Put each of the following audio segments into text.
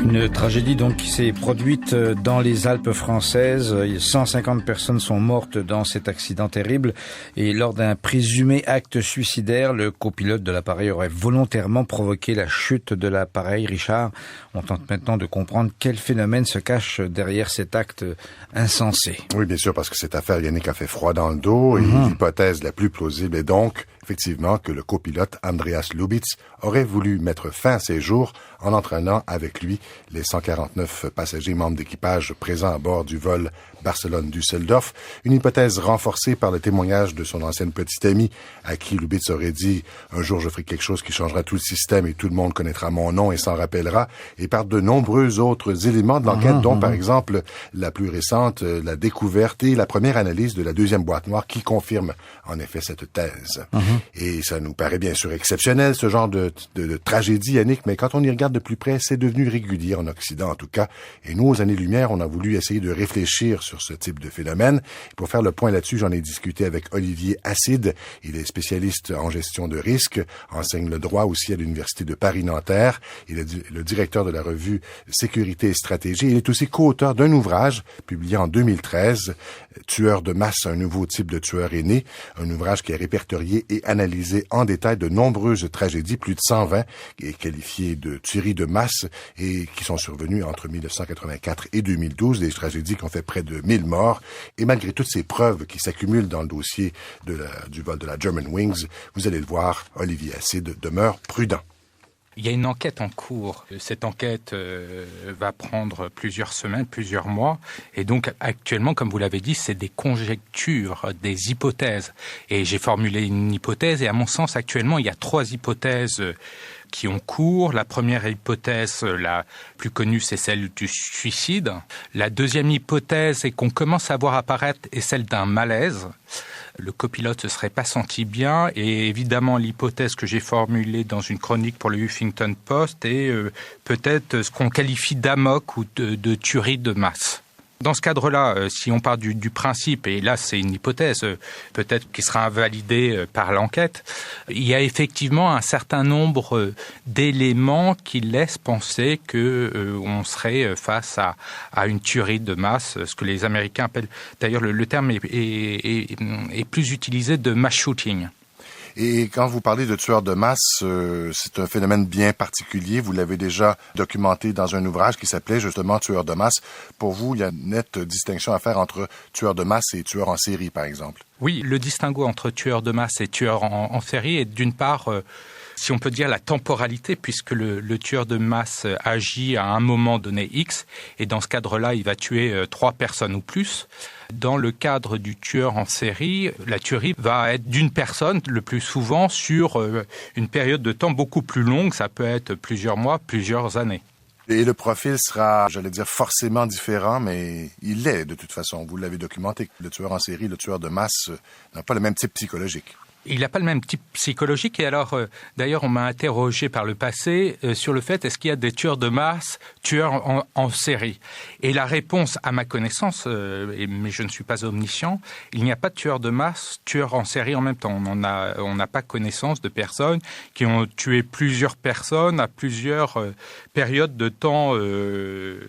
Une tragédie donc qui s'est produite dans les Alpes françaises. 150 personnes sont mortes dans cet accident terrible et lors d'un présumé acte suicidaire, le copilote de l'appareil aurait volontairement provoqué la chute de l'appareil. Richard, on tente maintenant de comprendre quel phénomène se cache derrière cet acte insensé. Oui, bien sûr, parce que cette affaire, Yannick, a fait froid dans le dos et l'hypothèse la plus plausible est donc effectivement que le copilote Andreas Lubitz aurait voulu mettre fin à ses jours en entraînant avec lui les 149 passagers membres d'équipage présents à bord du vol Barcelone-Düsseldorf, une hypothèse renforcée par le témoignage de son ancienne petite amie à qui Lubitz aurait dit « Un jour, je ferai quelque chose qui changera tout le système et tout le monde connaîtra mon nom et s'en rappellera » et par de nombreux autres éléments de l'enquête, dont par exemple la plus récente, la découverte et la première analyse de la deuxième boîte noire qui confirme en effet cette thèse. Et ça nous paraît bien sûr exceptionnel, ce genre de tragédie, Yannick, mais quand on y regarde de plus près, c'est devenu régulier en Occident en tout cas. Et nous, aux années-lumière, on a voulu essayer de réfléchir sur ce type de phénomène. Pour faire le point là-dessus, j'en ai discuté avec Olivier Acide. Il est spécialiste en gestion de risque, enseigne le droit aussi à l'Université de Paris-Nanterre. Il est le directeur de la revue Sécurité et Stratégie. Il est aussi co-auteur d'un ouvrage publié en 2013, Tueur de masse, un nouveau type de tueur est né, un ouvrage qui a répertorié et analysé en détail de nombreuses tragédies, plus de 120, et qualifiées de tueries de masse et qui sont survenues entre 1984 et 2012, des tragédies qui ont fait près de 1000 morts. Et malgré toutes ces preuves qui s'accumulent dans le dossier du vol de la Germanwings, vous allez le voir, Olivier Acide demeure prudent. Il y a une enquête en cours. Cette enquête va prendre plusieurs semaines, plusieurs mois. Et donc, actuellement, comme vous l'avez dit, c'est des conjectures, des hypothèses. Et j'ai formulé une hypothèse. Et à mon sens, actuellement, il y a 3 hypothèses qui ont cours. La première hypothèse, la plus connue, c'est celle du suicide. La deuxième hypothèse, et qu'on commence à voir apparaître, est celle d'un malaise. Le copilote se serait pas senti bien, et évidemment l'hypothèse que j'ai formulée dans une chronique pour le Huffington Post est peut-être ce qu'on qualifie d'amok ou de tuerie de masse. Dans ce cadre-là, si on part du principe, et là c'est une hypothèse peut-être qui sera invalidée par l'enquête, il y a effectivement un certain nombre d'éléments qui laissent penser que on serait face à une tuerie de masse, ce que les Américains appellent, d'ailleurs le terme est plus utilisé, de mass shooting. Et quand vous parlez de tueurs de masse, c'est un phénomène bien particulier. Vous l'avez déjà documenté dans un ouvrage qui s'appelait justement Tueurs de masse. Pour vous, il y a une nette distinction à faire entre tueurs de masse et tueurs en série, par exemple. Oui, le distinguo entre tueurs de masse et tueurs en série est d'une part, si on peut dire, la temporalité, puisque le tueur de masse agit à un moment donné X, et dans ce cadre-là, il va tuer 3 personnes ou plus. Dans le cadre du tueur en série, la tuerie va être d'une personne, le plus souvent sur une période de temps beaucoup plus longue, ça peut être plusieurs mois, plusieurs années. Et le profil sera, j'allais dire, forcément différent, mais il l'est de toute façon. Vous l'avez documenté. Le tueur en série, le tueur de masse n'a pas le même type psychologique. Il n'a pas le même type psychologique, et alors, d'ailleurs, on m'a interrogé par le passé sur le fait, est-ce qu'il y a des tueurs de masse, tueurs en série? Et la réponse, à ma connaissance, mais je ne suis pas omniscient, il n'y a pas de tueurs de masse, tueurs en série en même temps. On n'a pas connaissance de personnes qui ont tué plusieurs personnes à plusieurs périodes de temps,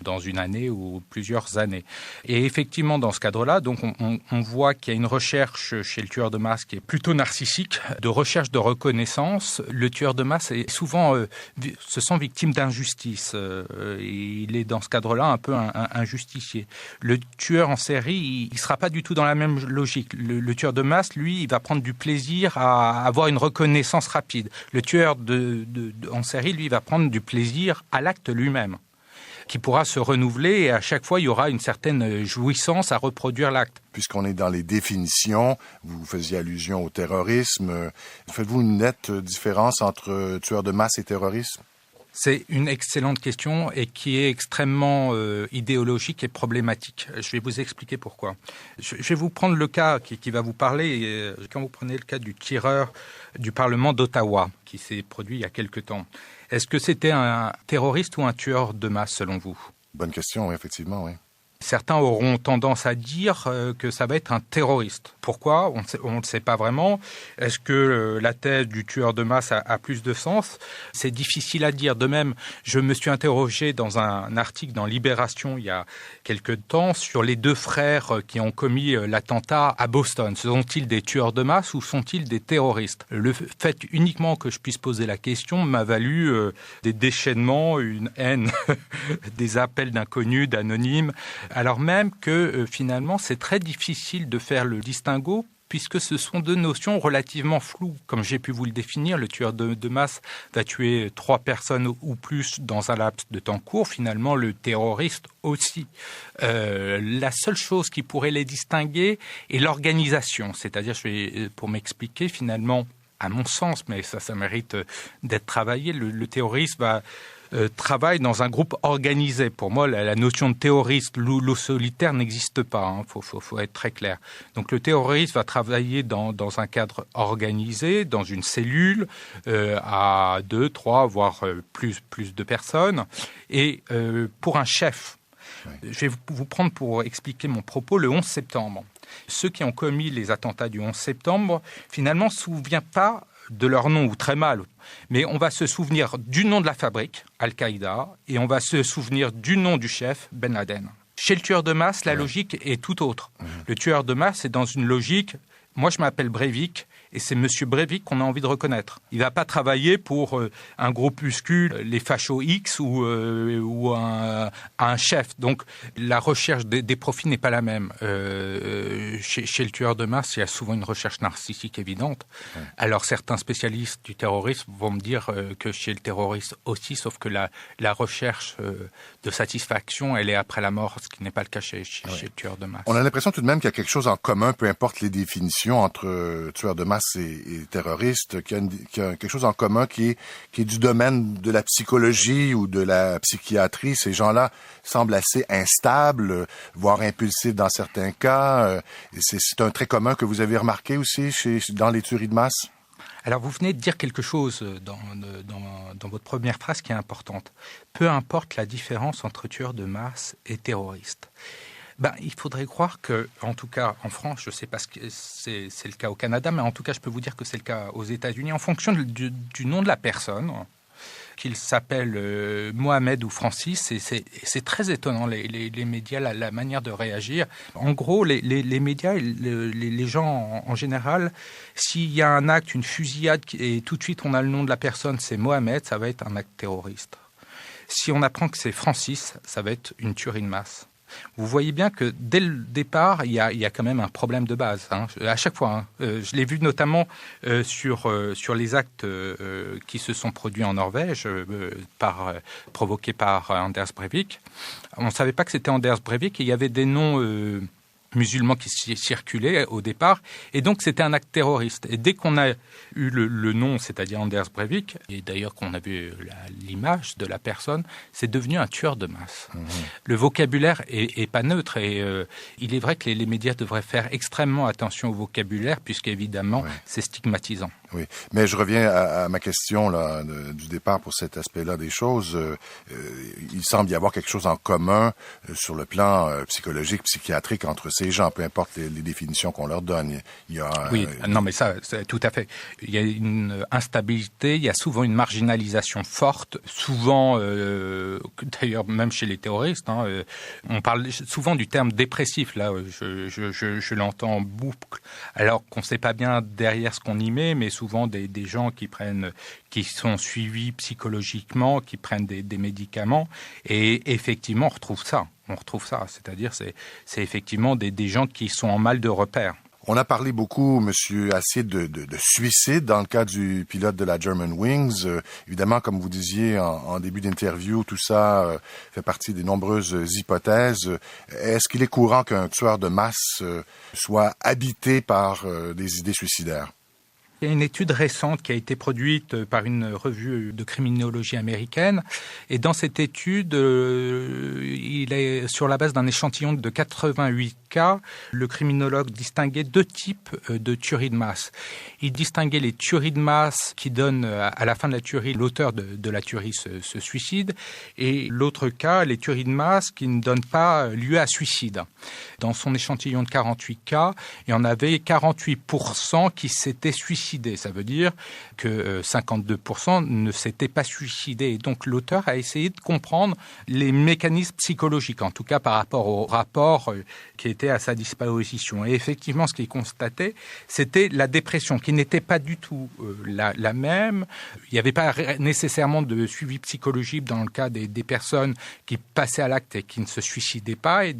dans une année ou plusieurs années. Et effectivement, dans ce cadre-là, donc on voit qu'il y a une recherche chez le tueur de masse qui est plutôt narcissique, de recherche de reconnaissance. Le tueur de masse est souvent se sent victime d'injustice. Il est dans ce cadre-là un peu un justicier. Le tueur en série, il sera pas du tout dans la même logique. Le tueur de masse, lui, il va prendre du plaisir à avoir une reconnaissance rapide. Le tueur en série, lui, il va prendre du plaisir à l'acte lui-même, qui pourra se renouveler, et à chaque fois, il y aura une certaine jouissance à reproduire l'acte. Puisqu'on est dans les définitions, vous faisiez allusion au terrorisme. Faites-vous une nette différence entre tueurs de masse et terrorisme? C'est une excellente question et qui est extrêmement idéologique et problématique. Je vais vous expliquer pourquoi. Je vais vous prendre le cas qui va vous parler. Quand vous prenez le cas du tireur du Parlement d'Ottawa, qui s'est produit il y a quelque temps, est-ce que c'était un terroriste ou un tueur de masse selon vous? Bonne question, oui, effectivement, oui. Certains auront tendance à dire que ça va être un terroriste. Pourquoi ? On ne sait pas vraiment. Est-ce que la thèse du tueur de masse a plus de sens ? C'est difficile à dire. De même, je me suis interrogé dans un article dans Libération il y a quelque temps sur les 2 frères qui ont commis l'attentat à Boston. Sont-ils des tueurs de masse ou sont-ils des terroristes ? Le fait uniquement que je puisse poser la question m'a valu des déchaînements, une haine, des appels d'inconnus, d'anonymes, alors même que finalement c'est très difficile de faire le distinguo puisque ce sont 2 notions relativement floues. Comme j'ai pu vous le définir, le tueur de masse va tuer 3 personnes ou plus dans un laps de temps court, finalement le terroriste aussi. La seule chose qui pourrait les distinguer est l'organisation, c'est-à-dire, pour m'expliquer finalement, à mon sens, mais ça mérite d'être travaillé, le terroriste va travaille dans un groupe organisé. Pour moi, la notion de terroriste, loup solitaire n'existe pas. Faut être très clair. Donc le terroriste va travailler dans un cadre organisé, dans une cellule, à 2, 3, voire plus de personnes. Et pour un chef, je vais vous prendre pour expliquer mon propos le 11 septembre. Ceux qui ont commis les attentats du 11 septembre, finalement, ne se souviennent pas de leur nom, ou très mal. Mais on va se souvenir du nom de la fabrique, Al-Qaïda, et on va se souvenir du nom du chef, Ben Laden. Chez le tueur de masse, la logique est tout autre. Le tueur de masse est dans une logique, moi je m'appelle Breivik, et c'est M. Breivik qu'on a envie de reconnaître. Il ne va pas travailler pour un groupuscule, les fachos X ou un chef. Donc la recherche des profils n'est pas la même. Chez le tueur de masse, il y a souvent une recherche narcissique évidente. Ouais. Alors certains spécialistes du terrorisme vont me dire que chez le terroriste aussi, sauf que la recherche de satisfaction, elle est après la mort, ce qui n'est pas le cas chez le tueur de masse. On a l'impression tout de même qu'il y a quelque chose en commun, peu importe les définitions entre tueur de masse et terroriste, qu'il y a quelque chose en commun qui est du domaine de la psychologie ou de la psychiatrie. Ces gens-là semblent assez instables, voire impulsifs dans certains cas. C'est un trait commun que vous avez remarqué aussi dans les tueries de masse? Alors, vous venez de dire quelque chose dans votre première phrase qui est importante. Peu importe la différence entre tueur de masse et terroriste. Il faudrait croire que, en tout cas en France, je ne sais pas si c'est le cas au Canada, mais en tout cas je peux vous dire que c'est le cas aux États-Unis, en fonction du nom de la personne, qu'il s'appelle Mohamed ou Francis, c'est très étonnant les médias, la manière de réagir. En gros, les médias, les gens en général, s'il y a un acte, une fusillade, et tout de suite on a le nom de la personne, c'est Mohamed, ça va être un acte terroriste. Si on apprend que c'est Francis, ça va être une tuerie de masse. Vous voyez bien que dès le départ, il y a quand même un problème de base. À chaque fois, je l'ai vu notamment sur les actes qui se sont produits en Norvège, provoqués par Anders Breivik. On ne savait pas que c'était Anders Breivik et il y avait des noms musulmans qui circulaient au départ, et donc c'était un acte terroriste. Et dès qu'on a eu le nom, c'est-à-dire Anders Breivik, et d'ailleurs qu'on a vu l'image de la personne, c'est devenu un tueur de masse. Mmh. Le vocabulaire est pas neutre, et il est vrai que les médias devraient faire extrêmement attention au vocabulaire, puisqu'évidemment, c'est stigmatisant. Oui, mais je reviens à ma question là, du départ pour cet aspect-là des choses. Il semble y avoir quelque chose en commun sur le plan psychologique, psychiatrique entre ces gens, peu importe les définitions qu'on leur donne. Oui, non mais ça, c'est tout à fait. Il y a une instabilité, il y a souvent une marginalisation forte, souvent, d'ailleurs même chez les terroristes, on parle souvent du terme dépressif, là, je l'entends en boucle, alors qu'on ne sait pas bien derrière ce qu'on y met, mais souvent des gens qui sont suivis psychologiquement, qui prennent des médicaments, et effectivement on retrouve ça, c'est-à-dire c'est effectivement des gens qui sont en mal de repère. On a parlé beaucoup, Monsieur Assied, de suicide dans le cas du pilote de la Germanwings. Évidemment, comme vous disiez en début d'interview, tout ça fait partie des nombreuses hypothèses. Est-ce qu'il est courant qu'un tueur de masse soit habité par des idées suicidaires? Il y a une étude récente qui a été produite par une revue de criminologie américaine. Et dans cette étude, il est sur la base d'un échantillon de 88 cas, le criminologue distinguait 2 types de tueries de masse. Il distinguait les tueries de masse qui donnent à la fin de la tuerie, l'auteur de la tuerie se suicide, et l'autre cas, les tueries de masse qui ne donnent pas lieu à suicide. Dans son échantillon de 48 cas, il y en avait 48% qui s'étaient suicidés. Ça veut dire que 52% ne s'étaient pas suicidés. Et donc l'auteur a essayé de comprendre les mécanismes psychologiques, en tout cas par rapport au rapport qui était à sa disposition. Et effectivement, ce qu'il constatait, c'était la dépression, qui n'était pas du tout la même. Il n'y avait pas nécessairement de suivi psychologique dans le cas des personnes qui passaient à l'acte et qui ne se suicidaient pas. Et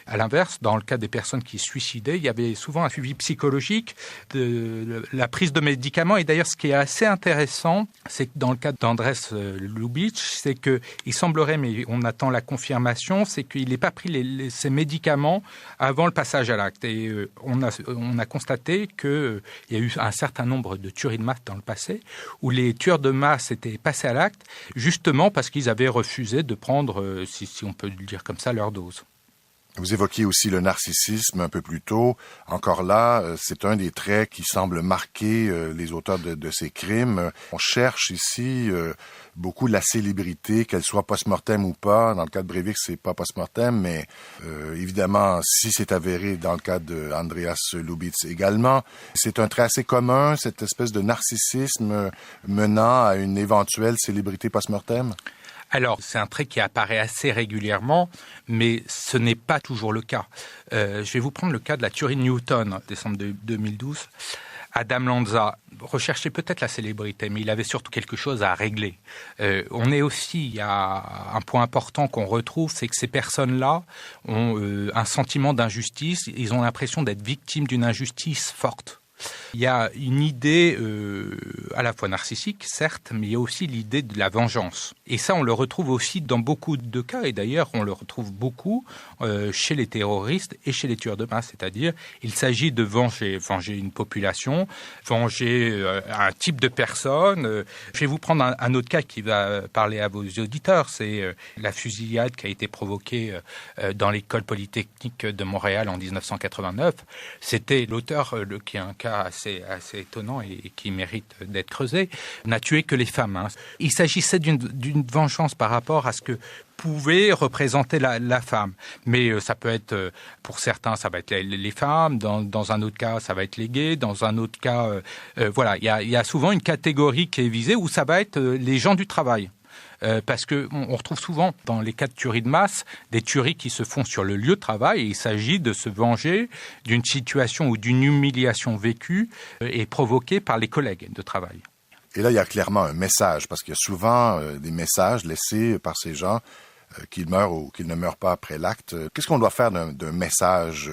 à l'inverse, dans le cas des personnes qui se suicidaient, il y avait souvent un suivi psychologique de la prise de médicaments. Et d'ailleurs, ce qui est assez intéressant, c'est que dans le cas d'Andrés Lubitsch, c'est qu'il semblerait, mais on attend la confirmation, c'est qu'il n'ait pas pris ces médicaments avant le passage à l'acte. Et on a constaté qu'il y a eu un certain nombre de tueries de masse dans le passé, où les tueurs de masse étaient passés à l'acte, justement parce qu'ils avaient refusé de prendre, si on peut le dire comme ça, leur dose. Vous évoquiez aussi le narcissisme un peu plus tôt. Encore là, c'est un des traits qui semble marquer les auteurs de ces crimes. On cherche ici beaucoup la célébrité, qu'elle soit post-mortem ou pas. Dans le cas de Breivik, c'est pas post-mortem, mais évidemment, si c'est avéré dans le cas de Andreas Lubitz également, c'est un trait assez commun, cette espèce de narcissisme menant à une éventuelle célébrité post-mortem. Alors, c'est un trait qui apparaît assez régulièrement, mais ce n'est pas toujours le cas. Je vais vous prendre le cas de la tuerie de Newton, décembre 2012. Adam Lanza recherchait peut-être la célébrité, mais il avait surtout quelque chose à régler. Il y a un point important qu'on retrouve, c'est que ces personnes-là ont un sentiment d'injustice, ils ont l'impression d'être victimes d'une injustice forte. Il y a une idée à la fois narcissique, certes, mais il y a aussi l'idée de la vengeance. Et ça, on le retrouve aussi dans beaucoup de cas, et d'ailleurs, on le retrouve beaucoup chez les terroristes et chez les tueurs de masse. C'est-à-dire, il s'agit de venger une population, venger un type de personne. Je vais vous prendre un autre cas qui va parler à vos auditeurs. C'est la fusillade qui a été provoquée dans l'école polytechnique de Montréal en 1989. C'était l'auteur, qui est un cas assez étonnant et qui mérite d'être creusé, n'a tué que les femmes. Il s'agissait d'une vengeance par rapport à ce que pouvait représenter la femme. Mais ça peut être, pour certains, ça va être les femmes, dans un autre cas, ça va être les gays, dans un autre cas, voilà, il y a souvent une catégorie qui est visée où ça va être les gens du travail. Parce qu'on retrouve souvent, dans les cas de tueries de masse, des tueries qui se font sur le lieu de travail, et il s'agit de se venger d'une situation ou d'une humiliation vécue et provoquée par les collègues de travail. Et là, il y a clairement un message, parce qu'il y a souvent des messages laissés par ces gens, qu'ils meurent ou qu'ils ne meurent pas après l'acte. Qu'est-ce qu'on doit faire d'un message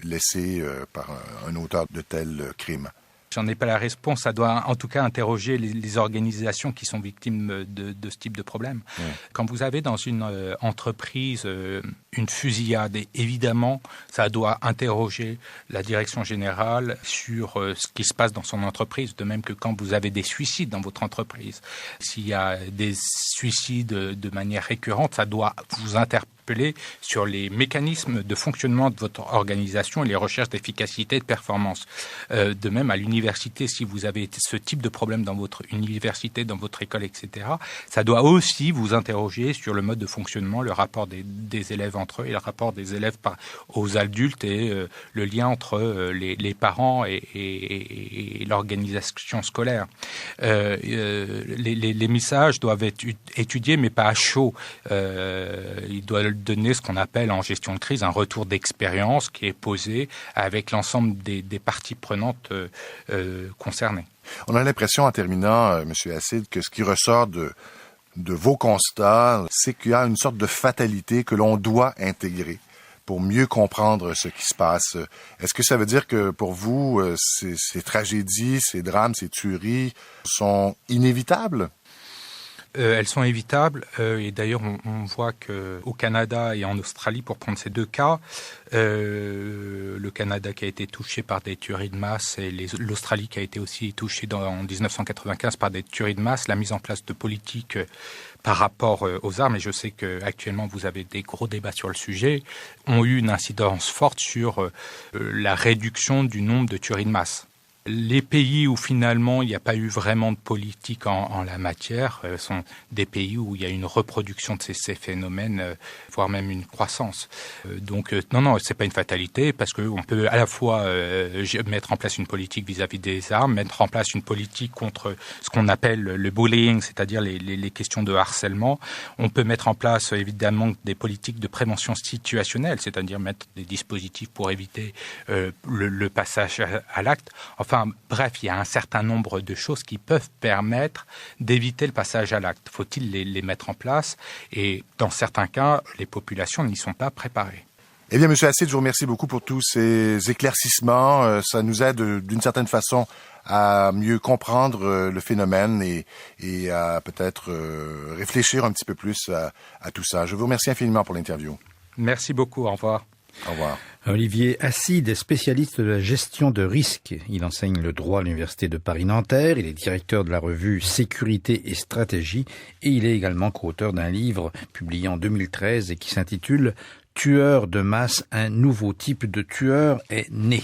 laissé par un auteur de tel crime? J'en ai pas la réponse. Ça doit en tout cas interroger les organisations qui sont victimes de ce type de problème. Mmh. Quand vous avez dans une entreprise une fusillade, et évidemment, ça doit interroger la direction générale sur ce qui se passe dans son entreprise, de même que quand vous avez des suicides dans votre entreprise. S'il y a des suicides de manière récurrente, ça doit vous interpeller sur les mécanismes de fonctionnement de votre organisation et les recherches d'efficacité et de performance. De même, à l'université, si vous avez ce type de problème dans votre université, dans votre école, etc., ça doit aussi vous interroger sur le mode de fonctionnement, le rapport des élèves entre eux et le rapport des élèves aux adultes et le lien entre les parents et l'organisation scolaire. Les messages doivent être étudiés, mais pas à chaud. Ils doivent donner ce qu'on appelle en gestion de crise un retour d'expérience qui est posé avec l'ensemble des parties prenantes concernées. On a l'impression, en terminant, M. Acide, que ce qui ressort de vos constats, c'est qu'il y a une sorte de fatalité que l'on doit intégrer pour mieux comprendre ce qui se passe. Est-ce que ça veut dire que pour vous, ces tragédies, ces drames, ces tueries sont inévitables? Elles sont évitables et d'ailleurs on voit qu'au Canada et en Australie, pour prendre ces deux cas, le Canada qui a été touché par des tueries de masse et l'Australie qui a été aussi touchée en 1995 par des tueries de masse, la mise en place de politiques par rapport aux armes, et je sais qu'actuellement vous avez des gros débats sur le sujet, ont eu une incidence forte sur la réduction du nombre de tueries de masse. Les pays où finalement il n'y a pas eu vraiment de politique en la matière sont des pays où il y a une reproduction de ces phénomènes, voire même une croissance. Donc non, c'est pas une fatalité parce qu'on peut à la fois mettre en place une politique vis-à-vis des armes, mettre en place une politique contre ce qu'on appelle le bullying, c'est-à-dire les questions de harcèlement. On peut mettre en place évidemment des politiques de prévention situationnelle, c'est-à-dire mettre des dispositifs pour éviter le passage à l'acte. Enfin, bref, il y a un certain nombre de choses qui peuvent permettre d'éviter le passage à l'acte. Faut-il les mettre en place? Et dans certains cas, les populations n'y sont pas préparées. Eh bien, Monsieur Acide, je vous remercie beaucoup pour tous ces éclaircissements. Ça nous aide d'une certaine façon à mieux comprendre le phénomène et à peut-être réfléchir un petit peu plus à tout ça. Je vous remercie infiniment pour l'interview. Merci beaucoup. Au revoir. Au revoir. Olivier Acide est spécialiste de la gestion de risques. Il enseigne le droit à l'Université de Paris-Nanterre. Il est directeur de la revue Sécurité et Stratégie et il est également co-auteur d'un livre publié en 2013 et qui s'intitule « Tueurs de masse, un nouveau type de tueur est né ».